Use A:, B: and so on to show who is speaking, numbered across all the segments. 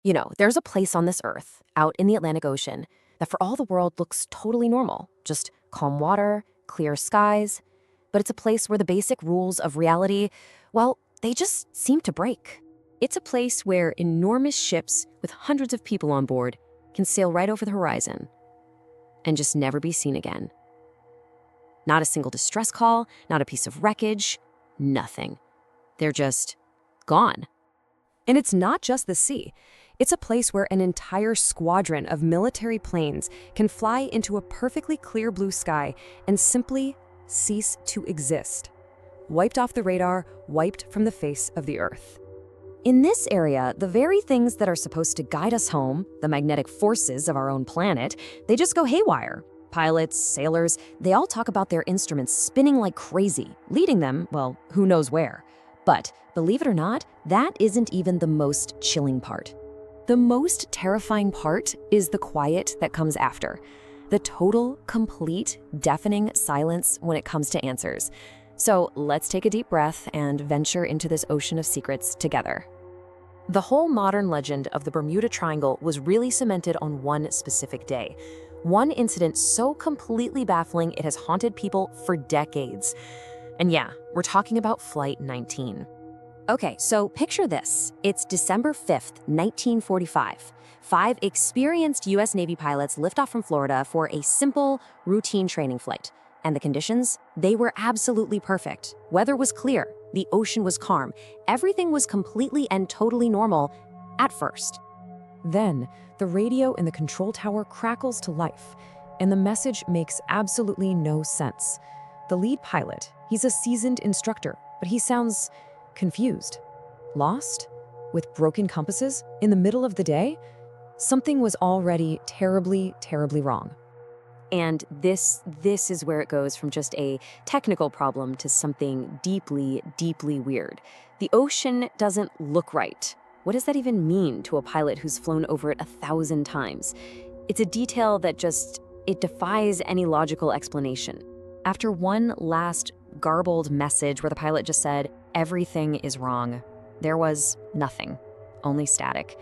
A: There's a place on this earth, out in the Atlantic Ocean, that for all the world looks totally normal. Just calm water, clear skies. But it's a place where the basic rules of reality, well, they just seem to break. It's a place where enormous ships with hundreds of people on board can sail right over the horizon and just never be seen again. Not a single distress call, not a piece of wreckage, nothing. They're just gone.
B: And it's not just the sea. It's a place where an entire squadron of military planes can fly into a perfectly clear blue sky and simply cease to exist. Wiped off the radar, wiped from the face of the earth.
A: In this area, the very things that are supposed to guide us home, the magnetic forces of our own planet, they just go haywire. Pilots, sailors, they all talk about their instruments spinning like crazy, leading them, well, who knows where. But believe it or not, that isn't even the most chilling part. The most terrifying part is the quiet that comes after. The total, complete, deafening silence when it comes to answers. So let's take a deep breath and venture into this ocean of secrets together. The whole modern legend of the Bermuda Triangle was really cemented on one specific day. One incident so completely baffling it has haunted people for decades. And yeah, we're talking about Flight 19. Okay, so picture this. It's December 5th, 1945. 5 experienced U.S. Navy pilots lift off from Florida for a simple, routine training flight. And the conditions? They were absolutely perfect. Weather was clear. The ocean was calm. Everything was completely and totally normal at first.
B: Then, the radio in the control tower crackles to life, and the message makes absolutely no sense. The lead pilot, he's a seasoned instructor, but he sounds confused. Lost? With broken compasses? In the middle of the day? Something was already terribly, terribly wrong.
A: And this is where it goes from just a technical problem to something deeply, deeply weird. The ocean doesn't look right. What does that even mean to a pilot who's flown over it 1,000 times? It's a detail that it defies any logical explanation. After one last garbled message where the pilot just said, "Everything is wrong," there was nothing, only static.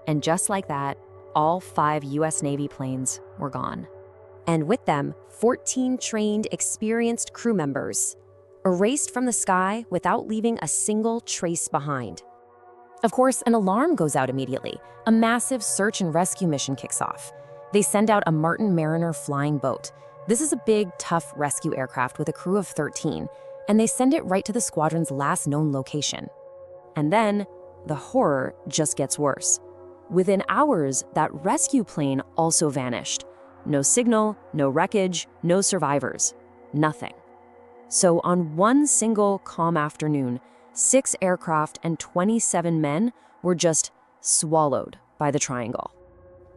A: And just like that, all 5 U.S. Navy planes were gone. And with them, 14 trained, experienced crew members, erased from the sky without leaving a single trace behind. Of course, an alarm goes out immediately. A massive search and rescue mission kicks off. They send out a Martin Mariner flying boat. This is a big, tough rescue aircraft with a crew of 13, and they send it right to the squadron's last known location. And then, the horror just gets worse. Within hours, that rescue plane also vanished. No signal, no wreckage, no survivors. Nothing. So on one single calm afternoon, 6 aircraft and 27 men were just swallowed by the triangle.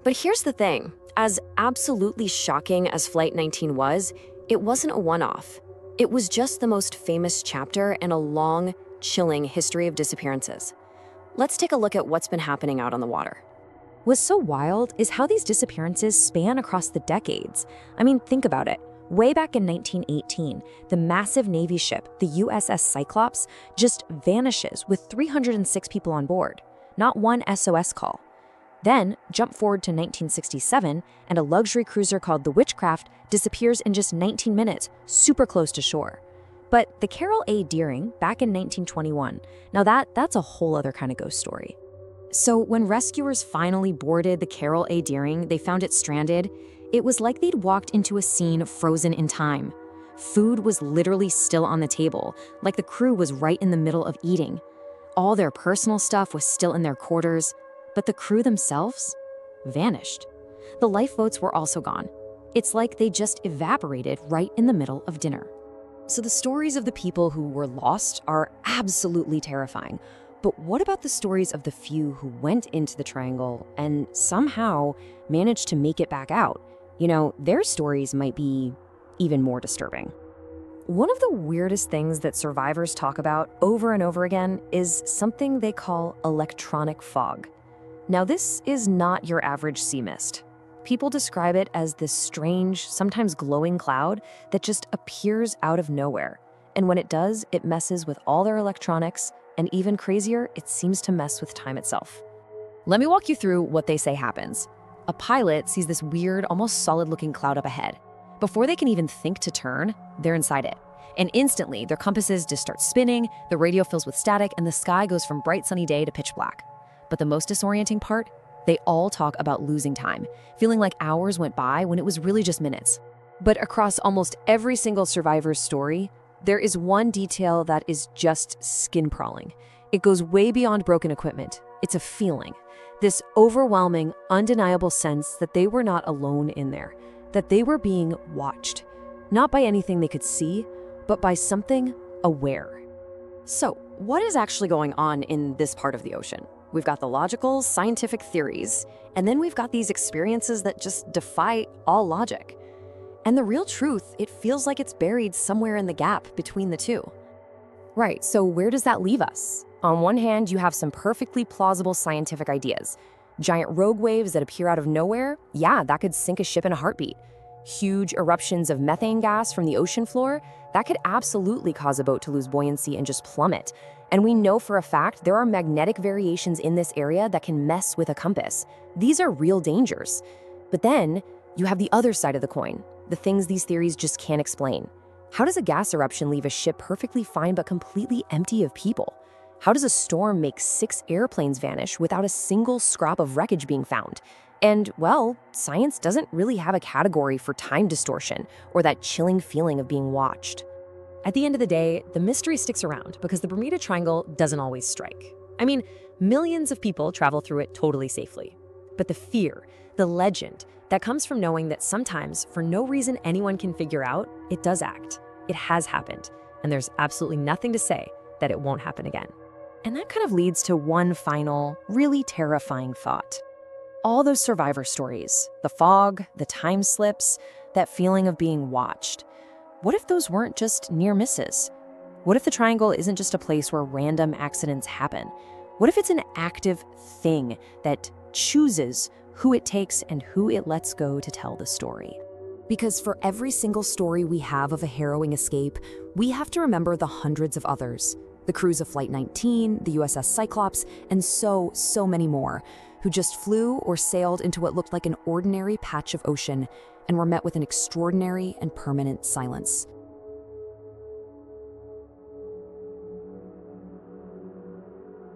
A: But here's the thing. As absolutely shocking as Flight 19 was, it wasn't a one-off. It was just the most famous chapter in a long, chilling history of disappearances. Let's take a look at what's been happening out on the water. What's so wild is how these disappearances span across the decades. I mean, think about it. Way back in 1918, the massive Navy ship, the USS Cyclops, just vanishes with 306 people on board. Not one SOS call. Then, jump forward to 1967, and a luxury cruiser called the Witchcraft disappears in just 19 minutes, super close to shore. But the Carol A. Deering, back in 1921, now that's a whole other kind of ghost story. So when rescuers finally boarded the Carol A. Deering, they found it stranded. It was like they'd walked into a scene frozen in time. Food was literally still on the table, like the crew was right in the middle of eating. All their personal stuff was still in their quarters, but the crew themselves vanished. The lifeboats were also gone. It's like they just evaporated right in the middle of dinner. So the stories of the people who were lost are absolutely terrifying. But what about the stories of the few who went into the triangle and somehow managed to make it back out? Their stories might be even more disturbing. One of the weirdest things that survivors talk about over and over again is something they call electronic fog. Now, this is not your average sea mist. People describe it as this strange, sometimes glowing cloud that just appears out of nowhere. And when it does, it messes with all their electronics, and even crazier, it seems to mess with time itself.
B: Let me walk you through what they say happens. A pilot sees this weird, almost solid-looking cloud up ahead. Before they can even think to turn, they're inside it. And instantly, their compasses just start spinning, the radio fills with static, and the sky goes from bright sunny day to pitch black. But the most disorienting part? They all talk about losing time, feeling like hours went by when it was really just minutes. But across almost every single survivor's story, there is one detail that is just skin-crawling. It goes way beyond broken equipment. It's a feeling. This overwhelming, undeniable sense that they were not alone in there, that they were being watched. Not by anything they could see, but by something aware.
A: So, what is actually going on in this part of the ocean? We've got the logical, scientific theories, and then we've got these experiences that just defy all logic. And the real truth, it feels like it's buried somewhere in the gap between the two. Right, so where does that leave us? On one hand, you have some perfectly plausible scientific ideas. Giant rogue waves that appear out of nowhere? Yeah, that could sink a ship in a heartbeat. Huge eruptions of methane gas from the ocean floor? That could absolutely cause a boat to lose buoyancy and just plummet. And we know for a fact there are magnetic variations in this area that can mess with a compass. These are real dangers. But then, you have the other side of the coin, the things these theories just can't explain. How does a gas eruption leave a ship perfectly fine but completely empty of people? How does a storm make 6 airplanes vanish without a single scrap of wreckage being found? And, well, science doesn't really have a category for time distortion or that chilling feeling of being watched.
B: At the end of the day, the mystery sticks around because the Bermuda Triangle doesn't always strike. I mean, millions of people travel through it totally safely. But the fear, the legend, that comes from knowing that sometimes, for no reason anyone can figure out, it does act. It has happened, and there's absolutely nothing to say that it won't happen again.
A: And that kind of leads to one final, really terrifying thought. All those survivor stories, the fog, the time slips, that feeling of being watched. What if those weren't just near misses? What if the triangle isn't just a place where random accidents happen? What if it's an active thing that chooses who it takes and who it lets go to tell the story? Because for every single story we have of a harrowing escape, we have to remember the hundreds of others. The crews of Flight 19, the USS Cyclops, and so many more, who just flew or sailed into what looked like an ordinary patch of ocean and were met with an extraordinary and permanent silence.